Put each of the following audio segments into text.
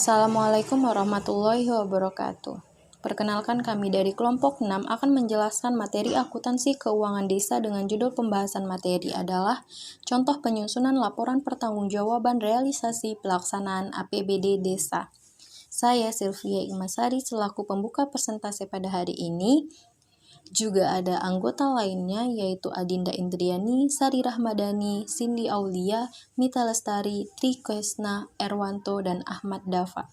Assalamualaikum warahmatullahi wabarakatuh. Perkenalkan, kami dari kelompok 6 akan menjelaskan materi akuntansi keuangan desa dengan judul pembahasan materi adalah contoh penyusunan laporan pertanggungjawaban realisasi pelaksanaan APBD desa. Saya Sylvia Imasari selaku pembuka presentasi pada hari ini. Juga ada anggota lainnya yaitu Adinda Indriani, Sari Rahmadani, Cindy Aulia, Mita Lestari, Tri Kesna, Erwanto, dan Ahmad Dafa.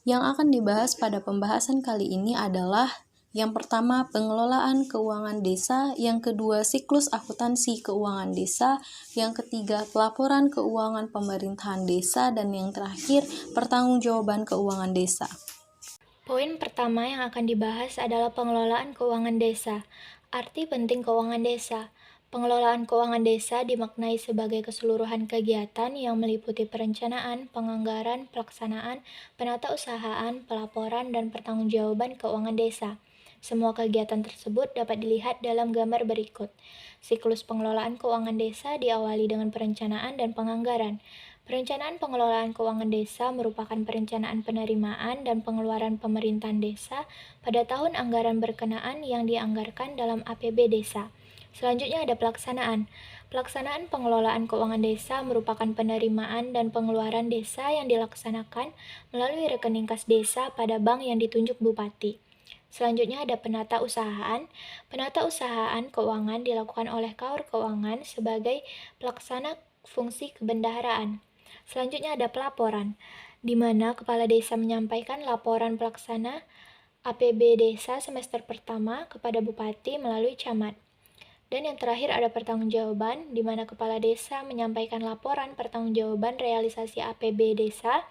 Yang akan dibahas pada pembahasan kali ini adalah yang pertama, pengelolaan keuangan desa, yang kedua, siklus akuntansi keuangan desa, yang ketiga, pelaporan keuangan pemerintahan desa, dan yang terakhir, pertanggungjawaban keuangan desa. Poin pertama yang akan dibahas adalah pengelolaan keuangan desa. Arti penting keuangan desa. Pengelolaan keuangan desa dimaknai sebagai keseluruhan kegiatan yang meliputi perencanaan, penganggaran, pelaksanaan, penatausahaan, pelaporan, dan pertanggungjawaban keuangan desa. Semua kegiatan tersebut dapat dilihat dalam gambar berikut. Siklus pengelolaan keuangan desa diawali dengan perencanaan dan penganggaran. Perencanaan pengelolaan keuangan desa merupakan perencanaan penerimaan dan pengeluaran pemerintahan desa pada tahun anggaran berkenaan yang dianggarkan dalam APB desa. Selanjutnya ada pelaksanaan. Pelaksanaan pengelolaan keuangan desa merupakan penerimaan dan pengeluaran desa yang dilaksanakan melalui rekening kas desa pada bank yang ditunjuk bupati. Selanjutnya ada penatausahaan. Penatausahaan keuangan dilakukan oleh kaur keuangan sebagai pelaksana fungsi kebendaharaan. Selanjutnya ada pelaporan, di mana kepala desa menyampaikan laporan pelaksana APB desa semester pertama kepada bupati melalui camat. Dan yang terakhir ada pertanggungjawaban, di mana kepala desa menyampaikan laporan pertanggungjawaban realisasi APB desa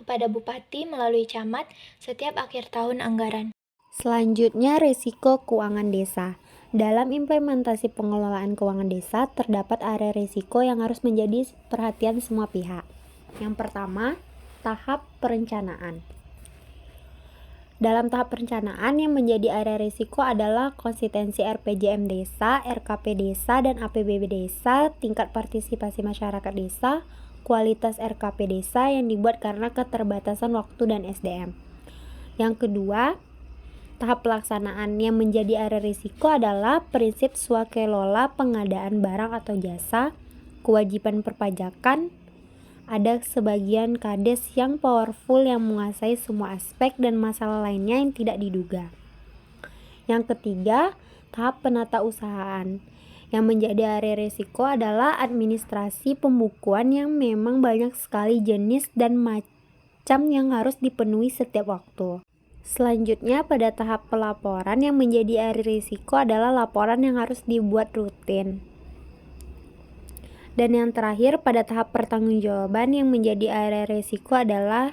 kepada bupati melalui camat setiap akhir tahun anggaran. Selanjutnya, risiko keuangan desa. Dalam implementasi pengelolaan keuangan desa, terdapat area risiko yang harus menjadi perhatian semua pihak. Yang pertama, tahap perencanaan. Dalam tahap perencanaan yang menjadi area risiko adalah konsistensi RPJM desa, RKP desa, dan APBD desa, tingkat partisipasi masyarakat desa, kualitas RKP desa yang dibuat karena keterbatasan waktu dan SDM. Yang kedua, tahap pelaksanaan yang menjadi area risiko adalah prinsip swakelola pengadaan barang atau jasa, kewajiban perpajakan. Ada sebagian kades yang powerful yang menguasai semua aspek dan masalah lainnya yang tidak diduga. Yang ketiga, tahap penatausahaan. Yang menjadi area risiko adalah administrasi pembukuan yang memang banyak sekali jenis dan macam yang harus dipenuhi setiap waktu. Selanjutnya, pada tahap pelaporan yang menjadi area risiko adalah laporan yang harus dibuat rutin. Dan yang terakhir, pada tahap pertanggungjawaban yang menjadi area risiko adalah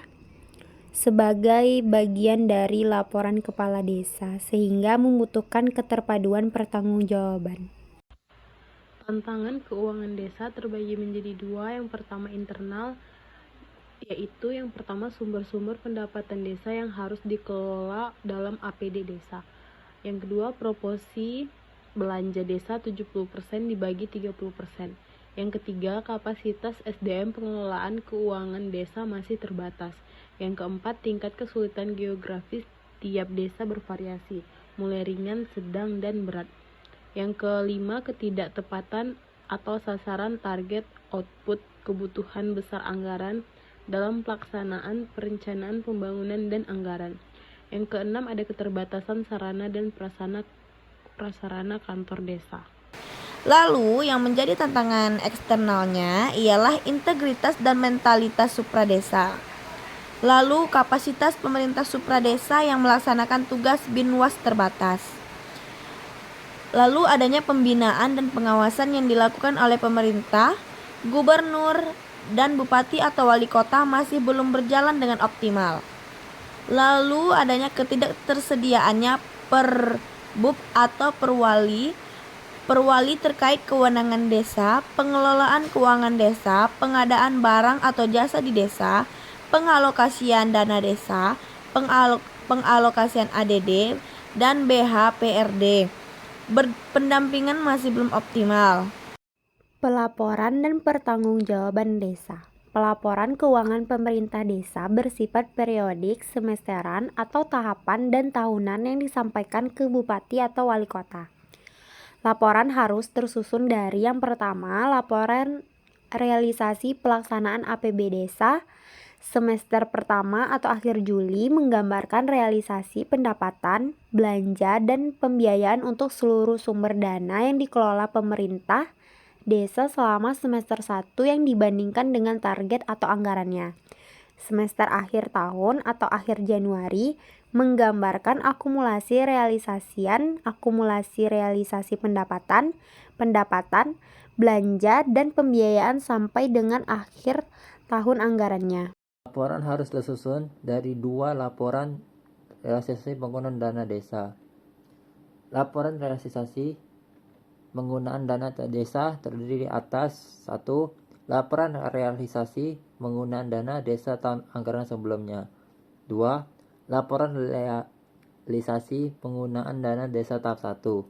sebagai bagian dari laporan kepala desa, sehingga membutuhkan keterpaduan pertanggungjawaban. Tantangan keuangan desa terbagi menjadi dua. Yang pertama internal, yaitu yang pertama sumber-sumber pendapatan desa yang harus dikelola dalam APD desa. Yang kedua, proporsi belanja desa 70% dibagi 30%. Yang ketiga, kapasitas SDM pengelolaan keuangan desa masih terbatas. Yang keempat, tingkat kesulitan geografis tiap desa bervariasi, mulai ringan, sedang, dan berat. Yang kelima, ketidaktepatan atau sasaran target output kebutuhan besar anggaran dalam pelaksanaan perencanaan pembangunan dan anggaran. Yang keenam, ada keterbatasan sarana dan prasarana kantor desa. Lalu yang menjadi tantangan eksternalnya ialah integritas dan mentalitas supradesa. Lalu kapasitas pemerintah supradesa yang melaksanakan tugas Binwas terbatas. Lalu adanya pembinaan dan pengawasan yang dilakukan oleh pemerintah, gubernur, dan bupati atau wali kota masih belum berjalan dengan optimal. Lalu adanya ketidaktersediaannya perbub atau perwali terkait kewenangan desa, pengelolaan keuangan desa, pengadaan barang atau jasa di desa, pengalokasian dana desa, pengalokasian ADD, dan BHPRD. Pendampingan masih belum optimal. Pelaporan dan pertanggungjawaban desa. Pelaporan keuangan pemerintah desa bersifat periodik, semesteran, atau tahapan dan tahunan yang disampaikan ke bupati atau wali kota. Laporan harus tersusun dari yang pertama, laporan realisasi pelaksanaan APB desa semester pertama atau akhir Juli menggambarkan realisasi pendapatan, belanja, dan pembiayaan untuk seluruh sumber dana yang dikelola pemerintah desa selama semester 1 yang dibandingkan dengan target atau anggarannya. Semester akhir tahun atau akhir Januari menggambarkan akumulasi realisasi pendapatan, belanja, dan pembiayaan sampai dengan akhir tahun anggarannya. Laporan harus tersusun dari 2 laporan realisasi penggunaan dana desa. Laporan realisasi penggunaan dana desa terdiri atas 1. Laporan realisasi penggunaan dana desa tahun anggaran sebelumnya. 2. Laporan realisasi penggunaan dana desa tahap 1.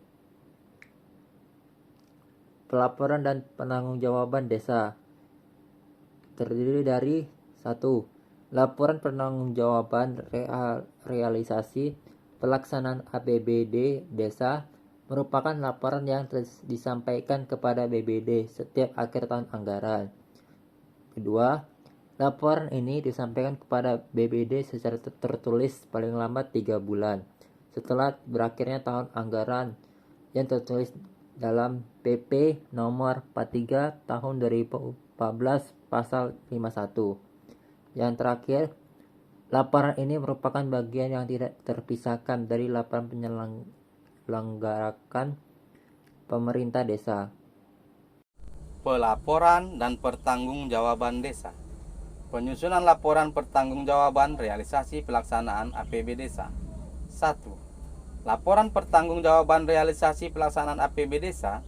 Pelaporan dan penanggung-jawaban desa terdiri dari 1. Laporan penanggung-jawaban realisasi pelaksanaan APBD desa merupakan laporan yang disampaikan kepada BBD setiap akhir tahun anggaran. Kedua, laporan ini disampaikan kepada BBD secara tertulis paling lambat 3 bulan setelah berakhirnya tahun anggaran yang tertulis dalam PP nomor 43 tahun 2014 pasal 51. Yang terakhir, laporan ini merupakan bagian yang tidak terpisahkan dari laporan penyelenggaraan pemerintah desa. Pelaporan dan pertanggungjawaban desa. Penyusunan laporan pertanggungjawaban realisasi pelaksanaan APB desa. 1. Laporan pertanggungjawaban realisasi pelaksanaan APB desa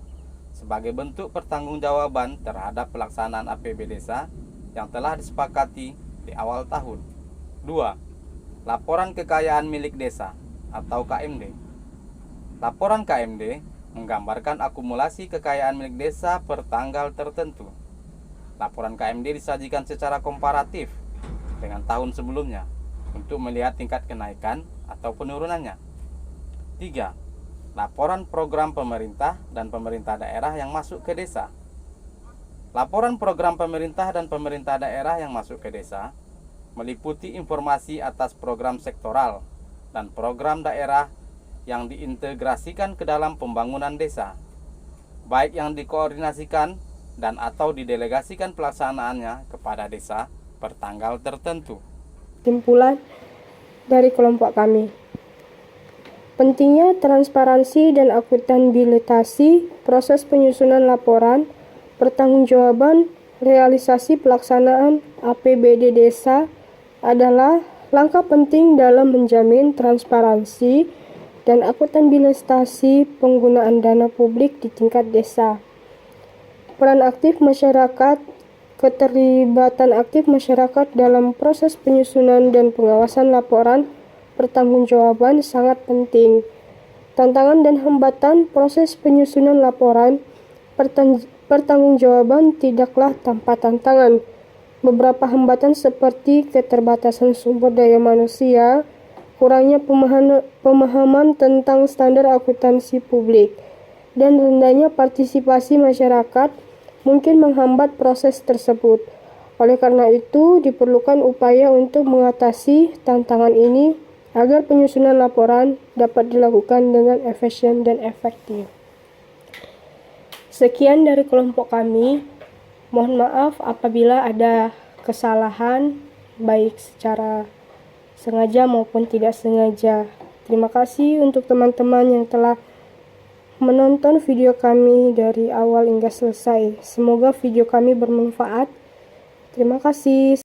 sebagai bentuk pertanggungjawaban terhadap pelaksanaan APB desa yang telah disepakati di awal tahun. 2. Laporan kekayaan milik desa atau KMD. Laporan KMD menggambarkan akumulasi kekayaan milik desa per tanggal tertentu. Laporan KMD disajikan secara komparatif dengan tahun sebelumnya untuk melihat tingkat kenaikan atau penurunannya. 3. Laporan program pemerintah dan pemerintah daerah yang masuk ke desa. Laporan program pemerintah dan pemerintah daerah yang masuk ke desa meliputi informasi atas program sektoral dan program daerah yang diintegrasikan ke dalam pembangunan desa, baik yang dikoordinasikan dan atau didelegasikan pelaksanaannya kepada desa per tanggal tertentu. Kesimpulan dari kelompok kami. Pentingnya transparansi dan akuntabilitas proses penyusunan laporan, pertanggungjawaban, realisasi pelaksanaan APBD desa adalah langkah penting dalam menjamin transparansi dan akuntabilitas penggunaan dana publik di tingkat desa. Peran aktif masyarakat, keterlibatan aktif masyarakat dalam proses penyusunan dan pengawasan laporan pertanggungjawaban sangat penting. Tantangan dan hambatan proses penyusunan laporan pertanggungjawaban tidaklah tanpa tantangan. Beberapa hambatan seperti keterbatasan sumber daya manusia, kurangnya pemahaman tentang standar akuntansi publik, dan rendahnya partisipasi masyarakat mungkin menghambat proses tersebut. Oleh karena itu, diperlukan upaya untuk mengatasi tantangan ini agar penyusunan laporan dapat dilakukan dengan efisien dan efektif. Sekian dari kelompok kami. Mohon maaf apabila ada kesalahan, baik secara sengaja maupun tidak sengaja. Terima kasih untuk teman-teman yang telah menonton video kami dari awal hingga selesai. Semoga video kami bermanfaat. Terima kasih.